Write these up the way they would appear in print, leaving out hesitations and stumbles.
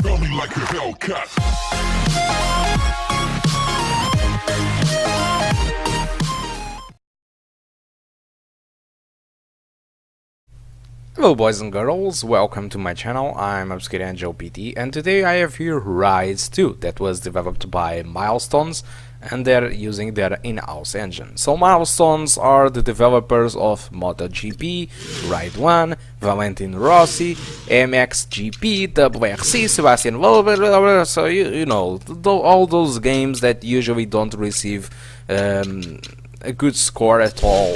Smell me like a Hellcat. Hello boys and girls, welcome to my channel. I'm Nvida GT and today I have here Rise 2 that was developed by Milestones and they're using their in-house engine. So Milestones are the developers of MotoGP, Ride 1, Valentin Rossi, MXGP, WRC, Sebastian Vettel, so you know, all those games that usually don't receive a good score at all.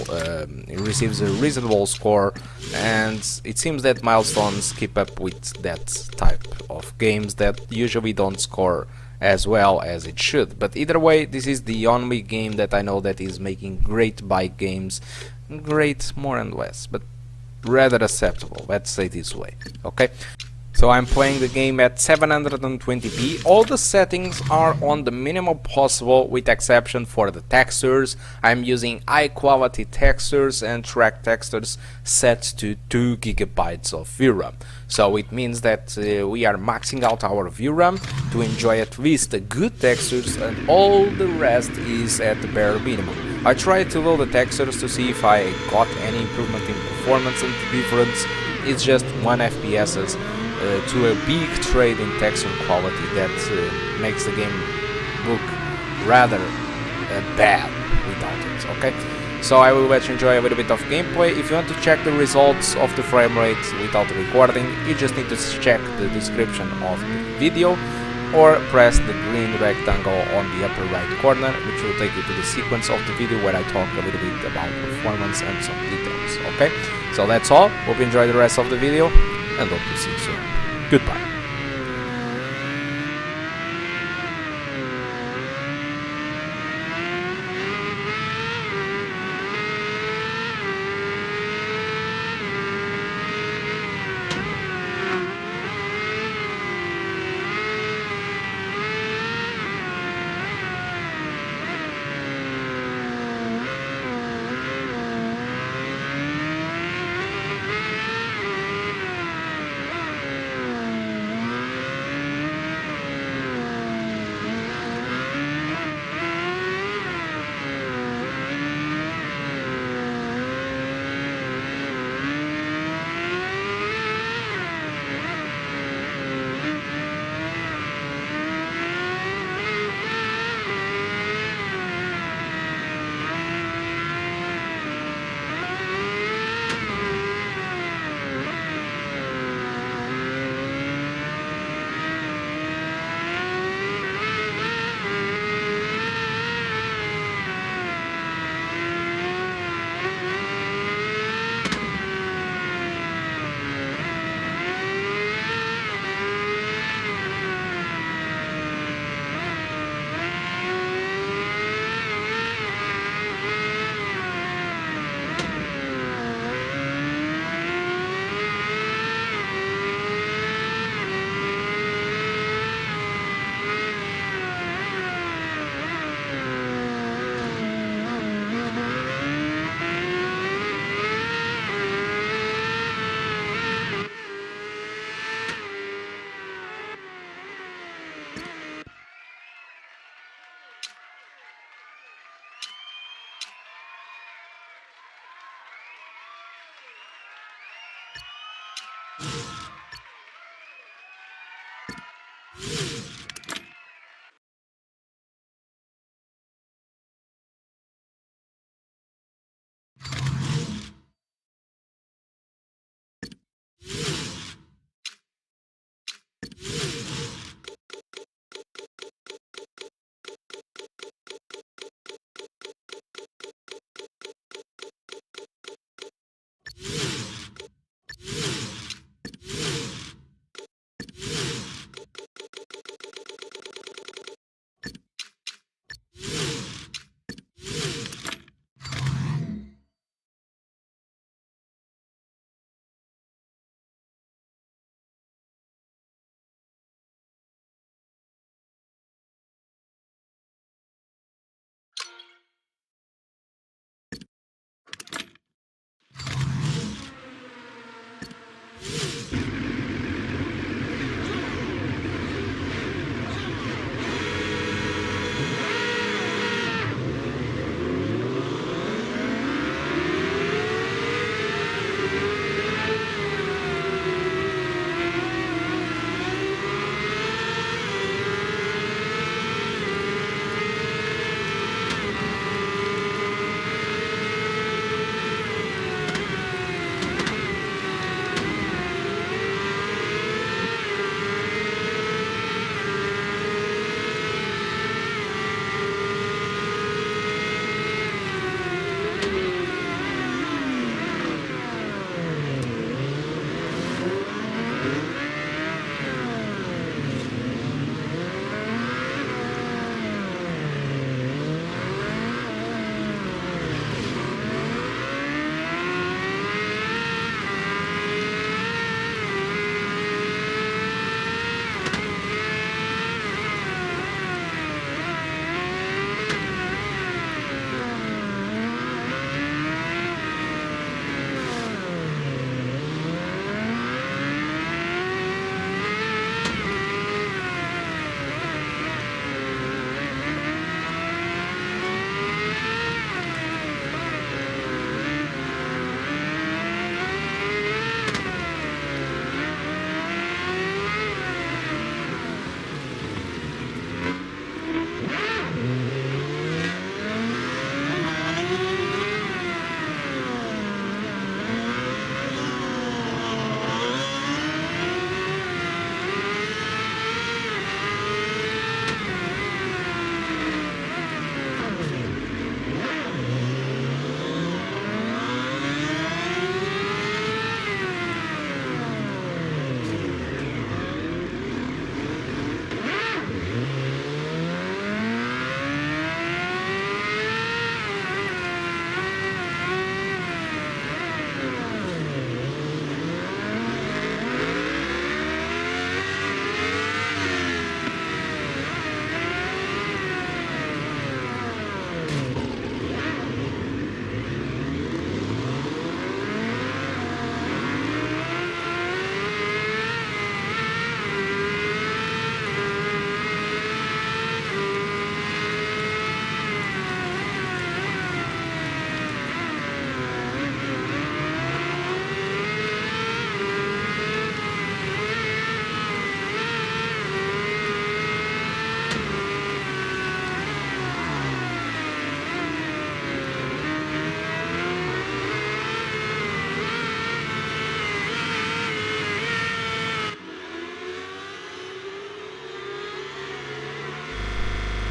It receives a reasonable score, and it seems that Milestones keep up with that type of games that usually don't score as well as it should. But either way, this is the only game that I know that is making great bike games. Great more and less, but rather acceptable, let's say this way. Okay, so I'm playing the game at 720p. All the settings are on the minimum possible with exception for the textures. I'm using high quality textures and track textures set to 2 GB of VRAM. So it means that we are maxing out our VRAM to enjoy at least the good textures, and all the rest is at the bare minimum. I tried to load the textures to see if I got any improvement in performance, and the difference is just 1 FPS to a big trade in texture quality that makes the game look rather bad without it. Okay, so I will let you enjoy a little bit of gameplay. If you want to check the results of the frame rate without recording, you just need to check the description of the video or press the green rectangle on the upper right corner, which will take you to the sequence of the video where I talk a little bit about performance and some details. Okay, so that's all. Hope you enjoy the rest of the video and hope to see you soon. Goodbye.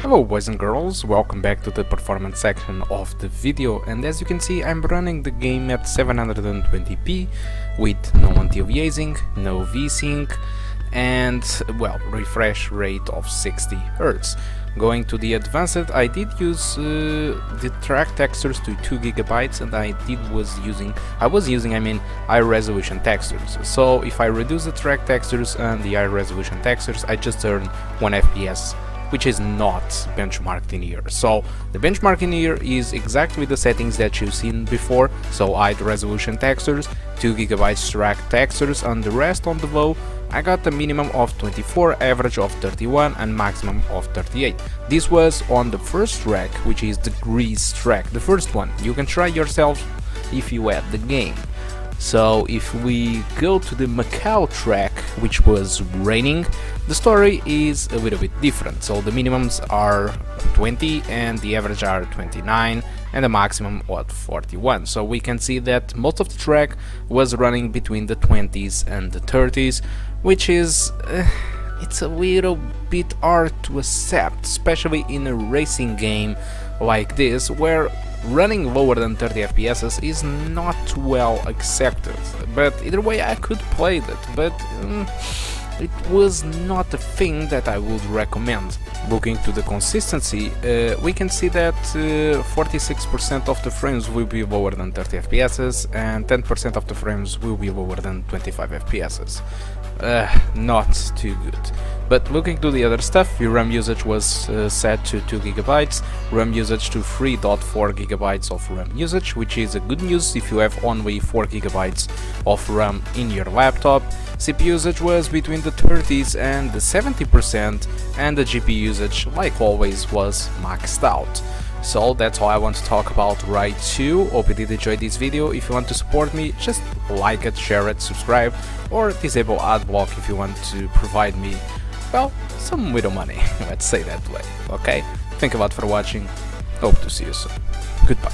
Hello boys and girls, welcome back to the performance section of the video, and as you can see I'm running the game at 720p with no anti-aliasing, no VSync and well, refresh rate of 60 Hz. Going to the advanced, I did use the track textures to 2 GB and I was using high resolution textures. So if I reduce the track textures and the high resolution textures, I just earn 1 FPS, which is not benchmarked in here. So the benchmark in here is exactly the settings that you've seen before, so high resolution textures, 2 GB track textures, and the rest on the low I got a minimum of 24, average of 31 and maximum of 38. This was on the first track, which is the Grease track, the first one. You can try yourself if you had the game. So if we go to the Macau track, which was raining, the story is a little bit different. So the minimums are 20 and the average are 29 and the maximum at 41. So we can see that most of the track was running between the 20s and the 30s, which is it's a little bit hard to accept, especially in a racing game like this, where running lower than 30 FPS is not well accepted. But either way I could play that, but it was not a thing that I would recommend. Looking to the consistency, we can see that 46% of the frames will be lower than 30 FPS and 10% of the frames will be lower than 25 FPS. Not too good. But looking to the other stuff, your RAM usage was set to 2 GB, RAM usage to 3.4 GB of RAM usage, which is a good news if you have only 4 GB of RAM in your laptop. CPU usage was between the 30s and the 70%, and the GPU usage, like always, was maxed out. So that's all I want to talk about right too. Hope you did enjoy this video. If you want to support me, just like it, share it, subscribe, or disable adblock if you want to provide me, well, some little money, let's say that way, okay? Thank you a lot for watching, hope to see you soon, goodbye.